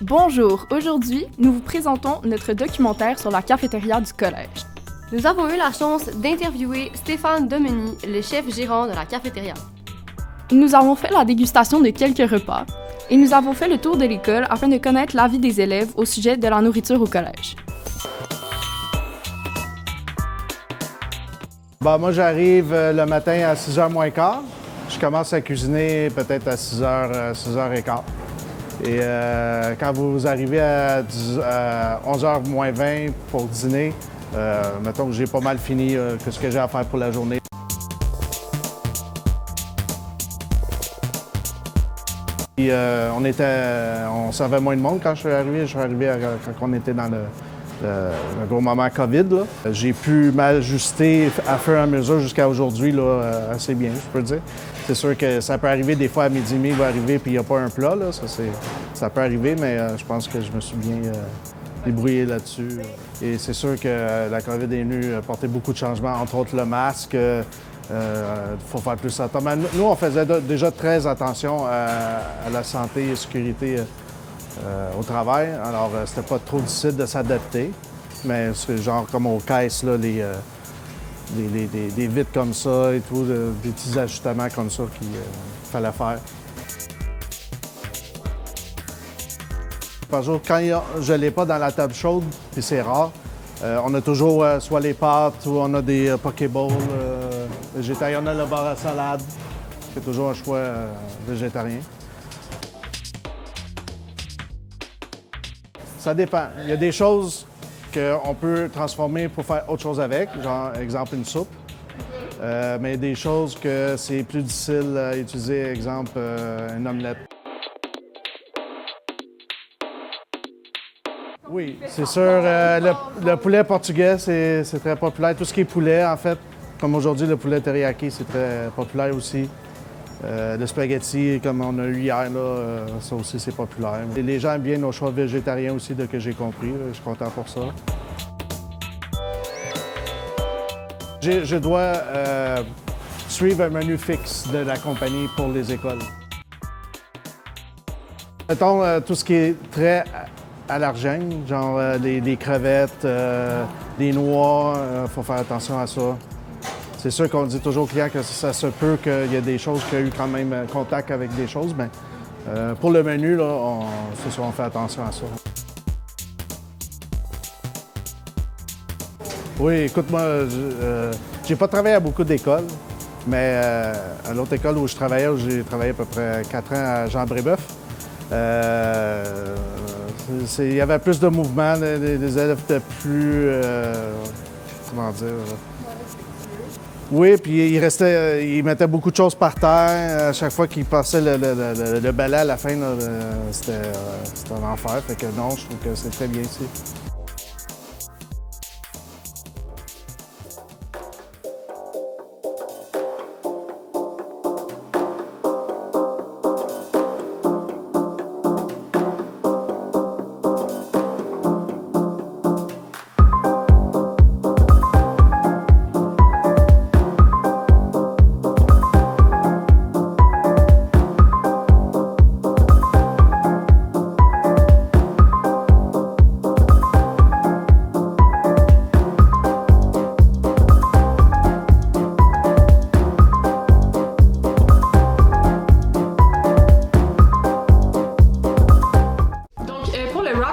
Bonjour, aujourd'hui, nous vous présentons notre documentaire sur la cafétéria du collège. Nous avons eu la chance d'interviewer Stéphane Domeny, le chef gérant de la cafétéria. Nous avons fait la dégustation de quelques repas et nous avons fait le tour de l'école afin de connaître l'avis des élèves au sujet de la nourriture au collège. Moi, j'arrive le matin à 6h moins quart. Je commence à cuisiner peut-être à 6h15. Et quand vous arrivez à 11h moins 20 pour dîner, mettons que j'ai pas mal fini ce que j'ai à faire pour la journée. Puis, on servait moins de monde quand je suis arrivé. Je suis arrivé quand on était dans le gros moment COVID. J'ai pu m'ajuster à fur et à mesure jusqu'à aujourd'hui assez bien, je peux dire. C'est sûr que ça peut arriver des fois à midi et demi, il va arriver puis il n'y a pas un plat. Là. Ça peut arriver, mais je pense que je me suis bien débrouillé là-dessus. Et c'est sûr que la COVID est venue apporter beaucoup de changements, entre autres le masque. Faut faire plus attention. Mais nous, on faisait déjà très attention à la santé et sécurité au travail. Alors, c'était pas trop difficile de s'adapter. Mais c'est genre comme aux caisses, là, des vitres comme ça et tout, des petits ajustements comme ça qu'il fallait faire. Par jour, quand je l'ai pas dans la table chaude, puis c'est rare, on a toujours soit les pâtes ou on a des pokéballs végétariens. On a le bar à salade, c'est toujours un choix végétarien. Ça dépend. Il y a des choses qu'on peut transformer pour faire autre chose avec, genre, exemple, une soupe. Mais il y a des choses que c'est plus difficile à utiliser, exemple, une omelette. Oui, c'est sûr. Le poulet portugais, c'est très populaire. Tout ce qui est poulet, en fait, comme aujourd'hui, le poulet teriyaki, c'est très populaire aussi. Le spaghetti, comme on a eu hier, là, ça aussi, c'est populaire. Et les gens aiment bien nos choix végétariens aussi, de que j'ai compris. Je suis content pour ça. Je dois suivre un menu fixe de la compagnie pour les écoles. Mettons, tout ce qui est très allergène, genre les crevettes, les noix, il faut faire attention à ça. C'est sûr qu'on dit toujours aux clients que ça se peut qu'il y ait des choses qui ont eu quand même contact avec des choses, mais pour le menu, là, c'est sûr, on fait attention à ça. Oui, écoute, moi, j'ai pas travaillé à beaucoup d'écoles, mais à l'autre école où je travaillais, j'ai travaillé à peu près 4 ans à Jean-Brébeuf. Il y avait plus de mouvement, les élèves étaient plus... comment dire... Oui, puis il mettait beaucoup de choses par terre. À chaque fois qu'il passait le balai à la fin, c'était un enfer. Fait que non, je trouve que c'est très bien ici.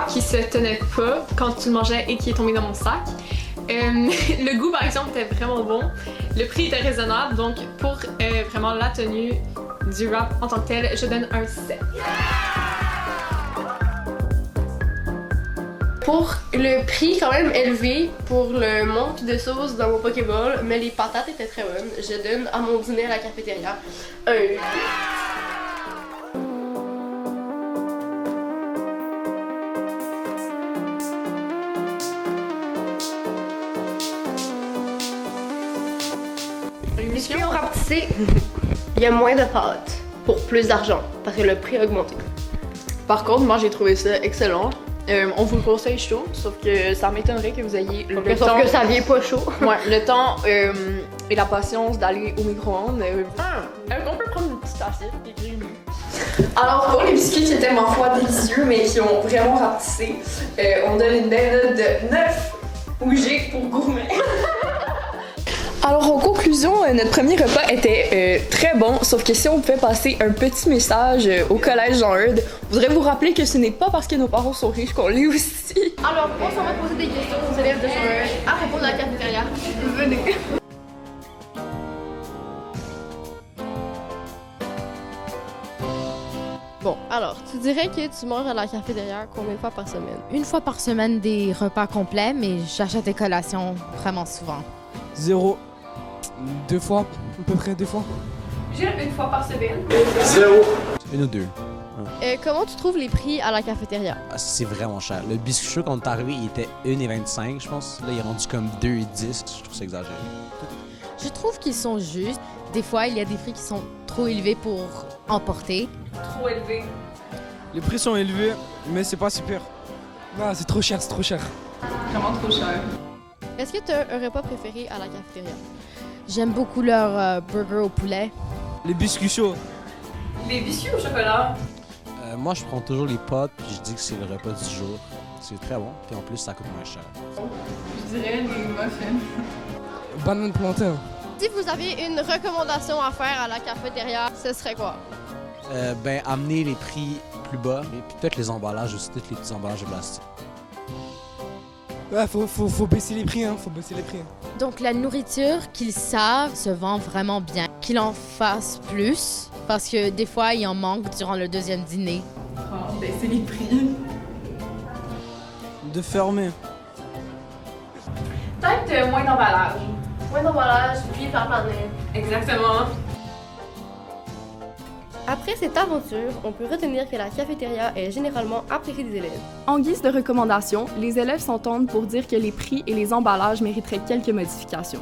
Qui se tenait pas quand tu le mangeais et qui est tombé dans mon sac. Le goût, par exemple, était vraiment bon. Le prix était raisonnable, donc pour vraiment la tenue du wrap en tant que tel, je donne un 7. Pour le prix quand même élevé, pour le manque de sauce dans mon Pokéball, mais les patates étaient très bonnes, je donne à mon dîner à la cafétéria un 8. Puis au rapetissé, il y a moins de pâtes pour plus d'argent parce que le prix a augmenté. Par contre, moi j'ai trouvé ça excellent. On vous le conseille chaud, sauf que ça m'étonnerait que vous ayez le temps... Sauf que ça vient pas chaud. Ouais, le temps et la patience d'aller au micro-ondes. On peut prendre une petite assiette et griller. Alors, pour les biscuits qui étaient, ma foi, délicieux, mais qui ont vraiment rapetissé, on donne une belle note de 9 Ouija pour gourmet. Alors, en conclusion, notre premier repas était très bon, sauf que si on pouvait passer un petit message au collège Jean-Eudes, je voudrais vous rappeler que ce n'est pas parce que nos parents sont riches qu'on l'est aussi. Alors, on s'en va poser des questions aux élèves de Jean-Eudes à propos de la cafétéria. Venez. Bon, alors, tu dirais que tu manges à la cafétéria combien de fois par semaine? Une fois par semaine, des repas complets, mais j'achète des collations vraiment souvent. 0. 2 fois, à peu près 2 fois. J'ai une fois par semaine. 0. 1 ou 2. Comment tu trouves les prix à la cafétéria? Ah, c'est vraiment cher. Le biscuit chaud, quand on est arrivé, il était 1,25, je pense. Là, il est rendu comme 2,10. Je trouve ça exagéré. Je trouve qu'ils sont justes. Des fois, il y a des prix qui sont trop élevés pour emporter. Trop élevé. Les prix sont élevés, mais c'est pas super. Ah, c'est trop cher, c'est trop cher. Vraiment trop cher. Est-ce que tu as un repas préféré à la cafétéria? J'aime beaucoup leur burger au poulet. Les biscuits chauds. Les biscuits au chocolat. Moi, je prends toujours les pâtes, puis je dis que c'est le repas du jour. C'est très bon, puis en plus, ça coûte moins cher. Je dirais les muffins. Banane plantain. Si vous aviez une recommandation à faire à la cafétéria, ce serait quoi? Amener les prix plus bas, et puis peut-être les emballages aussi, tous les petits emballages de plastique. Ouais, faut baisser les prix, hein, faut baisser les prix. Donc la nourriture qu'ils savent se vend vraiment bien. Qu'ils en fassent plus, parce que des fois, il en manque durant le deuxième dîner. Baisser les prix. De fermer. Peut-être moins d'emballage. Moins d'emballage, puis par planète. Exactement. Après cette aventure, on peut retenir que la cafétéria est généralement appréciée des élèves. En guise de recommandation, les élèves s'entendent pour dire que les prix et les emballages mériteraient quelques modifications.